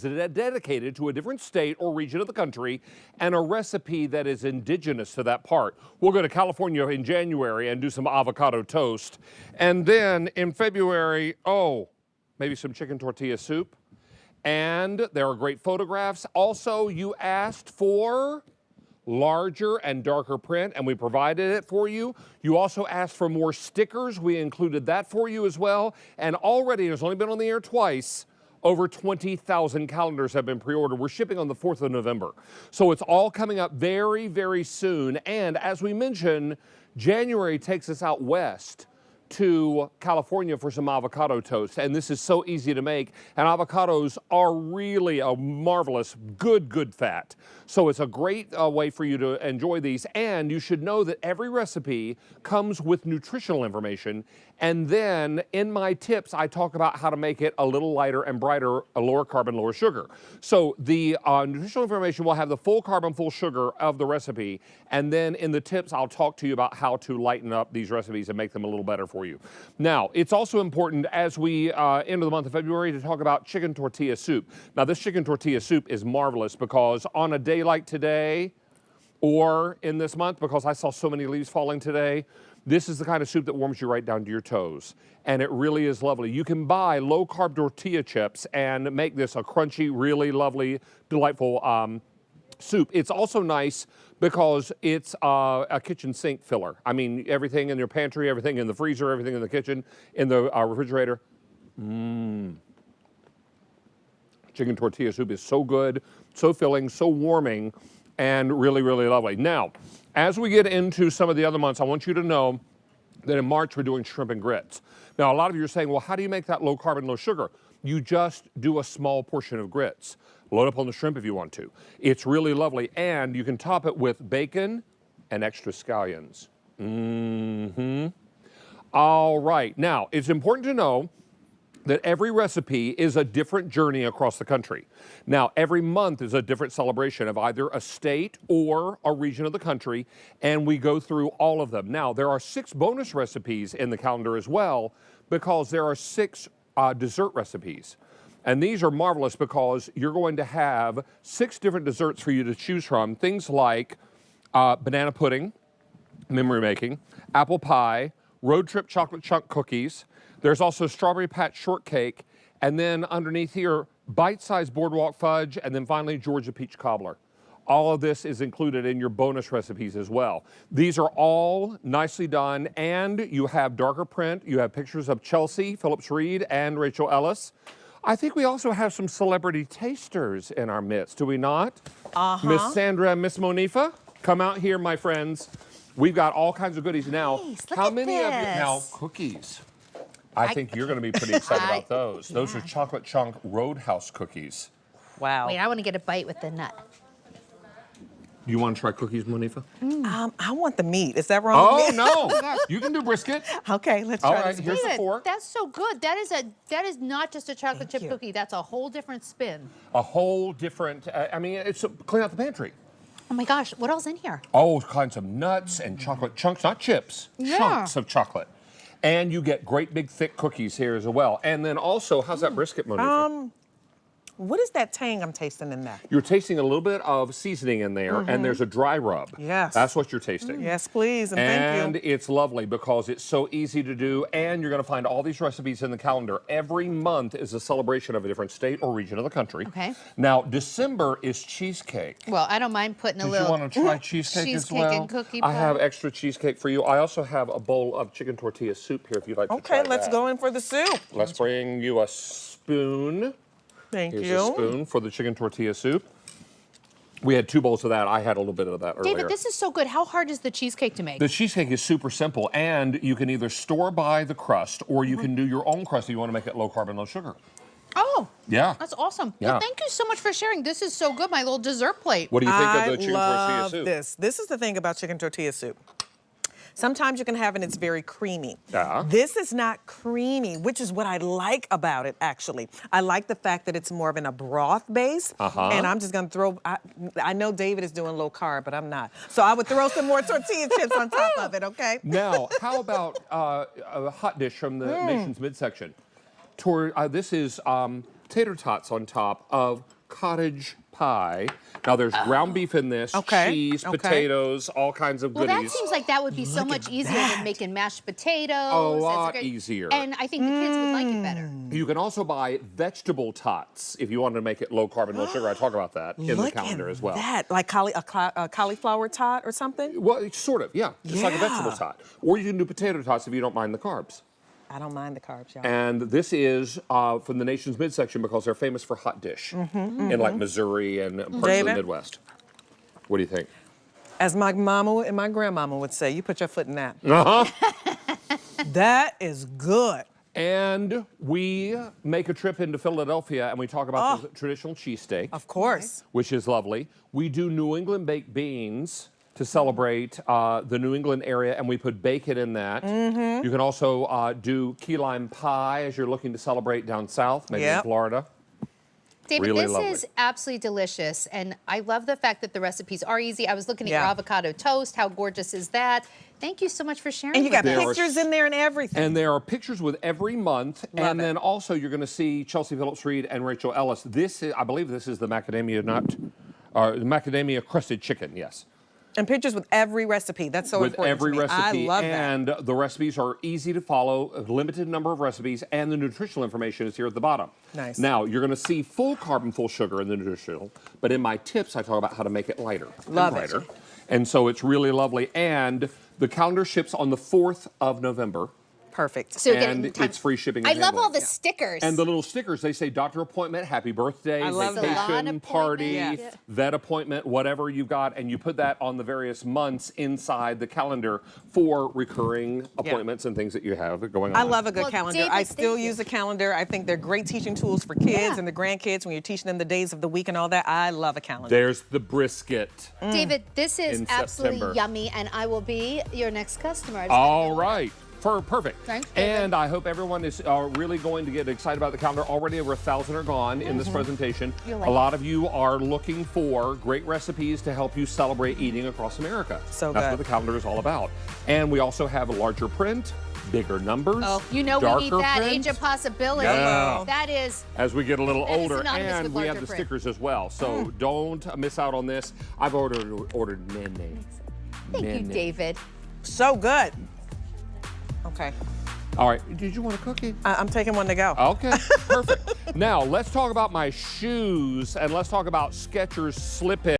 dedicated to a different state or region of the country and a recipe that is indigenous to that part. We'll go to California in January and do some avocado toast. And then in February, maybe some chicken tortilla soup. And there are great photographs. Also, you asked for larger and darker print, and we provided it for you. You also asked for more stickers. We included that for you as well. And already, it's only been on the air twice, over 20,000 calendars have been pre-ordered. We're shipping on the 4th of November. So it's all coming up very, very soon. And as we mentioned, January takes us out west to California for some avocado toast. And this is so easy to make. And avocados are really a marvelous, good fat. So it's a great way for you to enjoy these. And you should know that every recipe comes with nutritional information. And then in my tips, I talk about how to make it a little lighter and brighter, a lower carbon, lower sugar. So the nutritional information will have the full carbon, full sugar of the recipe. And then in the tips, I'll talk to you about how to lighten up these recipes and make them a little better for you. Now, it's also important as we enter the month of February to talk about chicken tortilla soup. Now, this chicken tortilla soup is marvelous because on a day like today, or in this month, because I saw so many leaves falling today, this is the kind of soup that warms you right down to your toes. And it really is lovely. You can buy low-carb tortilla chips and make this a crunchy, really lovely, delightful soup. It's also nice because it's a kitchen sink filler. I mean, everything in your pantry, everything in the freezer, everything in the kitchen, in the refrigerator. Chicken tortilla soup is so good, so filling, so warming, and really, really lovely. Now, as we get into some of the other months, I want you to know that in March we're doing shrimp and grits. Now, a lot of you are saying, well, how do you make that low carbon, low sugar? You just do a small portion of grits. Load up on the shrimp if you want to. It's really lovely, and you can top it with bacon and extra scallions. All right, now, it's important to know that every recipe is a different journey across the country. Now, every month is a different celebration of either a state or a region of the country, and we go through all of them. Now, there are 6 bonus recipes in the calendar as well, because there are 6 dessert recipes. And these are marvelous because you're going to have 6 different desserts for you to choose from. Things like banana pudding, memory making, apple pie, road trip chocolate chunk cookies. There's also strawberry patch shortcake, and then underneath here, bite-sized boardwalk fudge, and then finally Georgia peach cobbler. All of this is included in your bonus recipes as well. These are all nicely done, and you have darker print. You have pictures of Chelsea Phillips Reed and Rachel Ellis. I think we also have some celebrity tasters in our midst, do we not? Miss Sandra and Miss Monifa, come out here, my friends. We've got all kinds of goodies. Now, how many of you, now, cookies. I think you're going to be pretty excited about those. Those are chocolate chunk Roadhouse cookies. Wow. Wait, I want to get a bite with the nut. You want to try cookies, Monifa? I want the meat. Is that wrong? Oh, no. You can do brisket. Okay, let's try All right, this. here's the fork. That's so good. That is not just a chocolate chip cookie. That's a whole different spin. A whole different, I mean, it's clean out the pantry. Oh my gosh, what else in here? All kinds of nuts and chocolate chunks, not chips, chunks of chocolate. And you get great big thick cookies here as well. And then also, how's that brisket, Monifa? What is that tang I'm tasting in there? You're tasting a little bit of seasoning in there, and there's a dry rub. Yes. That's what you're tasting. Yes, please, and thank you. And it's lovely because it's so easy to do, and you're going to find all these recipes in the calendar. Every month is a celebration of a different state or region of the country. Okay. Now, December is cheesecake. Well, I don't mind putting a Did little you want to try cheesecake as well? and cookie I pie. have extra cheesecake for you. I also have a bowl of chicken tortilla soup here if you'd like to try Okay, let's that. go in for the soup. Let's bring you a spoon. Thank Here's you. a spoon for the chicken tortilla soup. We had 2 bowls of that. I had a little bit of that earlier. David, this is so good. How hard is the cheesecake to make? The cheesecake is super simple, and you can either store buy the crust or you can do your own crust if you want to make it low carb, low sugar. Oh, Yeah. that's awesome. Yeah. Well, thank you so much for sharing. This is so good, my little dessert plate. What do you think of the chicken tortilla love soup? this. This is the thing about chicken tortilla soup. Sometimes you can have it and it's very creamy. Yeah. This is not creamy, which is what I like about it, actually. I like the fact that it's more of in a broth base. And I'm just going to throw, I know David is doing low carb, but I'm not. So I would throw some more tortilla chips on top of it, okay? Now, how about a hot dish from the nation's midsection? This is tater tots on top of cottage pie. Now there's ground beef in this, cheese, potatoes, all kinds of Well, goodies. that seems like that would be so much easier than making mashed potatoes. A lot easier. And I think the kids would like it better. You can also buy vegetable tots if you want to make it low carb and low sugar. I talk about that in the calendar as well. That, like a cauliflower tot or something? Well, it's sort of, yeah. Just like a vegetable tot. Or you can do potato tots if you don't mind the carbs. I don't mind the carbs, y'all. And this is from the nation's midsection because they're famous for hot dish in like Missouri and parts of the Midwest. What do you think? As my mama and my grandmama would say, you put your foot in that. That is good. And we make a trip into Philadelphia and we talk about the traditional cheesesteak. Of course. Which is lovely. We do New England baked beans to celebrate the New England area, and we put bacon in that. You can also do key lime pie as you're looking to celebrate down south, maybe in Florida. David, Really this lovely. is absolutely delicious, and I love the fact that the recipes are easy. I was looking at your avocado toast. How gorgeous is that? Thank you so much for sharing. And you got with us. pictures in there and everything. And there are pictures with every month, and then also you're going to see Chelsea Phillips Reed and Rachel Ellis. This is, I believe, this is the macadamia nut, the macadamia crusted chicken. Yes. And pictures with every recipe. That's so important. With every to me. recipe. I love and that. the recipes are easy to follow, a limited number of recipes, and the nutritional information is here at the bottom. Nice. Now, you're going to see full carb and full sugar in the nutritional, but in my tips, I talk about how to make it lighter Love and it. brighter. And so it's really lovely. And the calendar ships on the 4th of November. Perfect. So you get it in And time. it's free shipping. I and love handling. all the stickers. And the little stickers, they say doctor appointment, happy birthday, I love that. vacation, Salon party, appointment. Yes. vet appointment, whatever you've got, and you put that on the various months inside the calendar for recurring appointments and things that you have going on. I love a good Well, calendar. David, I still thank you. use a calendar. I think they're great teaching tools for kids and the grandkids when you're teaching them the days of the week and all that. I love a calendar. There's the brisket. David, this is In absolutely September. yummy, and I will be your next customer. I just All right. Perfect. Thanks, David. And I hope everyone is really going to get excited about the calendar. Already over 1,000 are gone in this presentation. You'll A like lot of you are looking for great recipes to help you celebrate eating across America. So That's good. what the calendar is all about. And we also have a larger print, bigger numbers, Oh, you know we need darker that print. Age of Possibility. Yeah. That is. As we get a little That is older, synonymous and with we have larger the print. stickers as well. So don't miss out on this. I've ordered many. Thank you, David. So good. Okay. All right. Did you want a cookie? I'm taking one to go. Okay, perfect. Now, let's talk about my shoes, and let's talk about Skechers slip-in.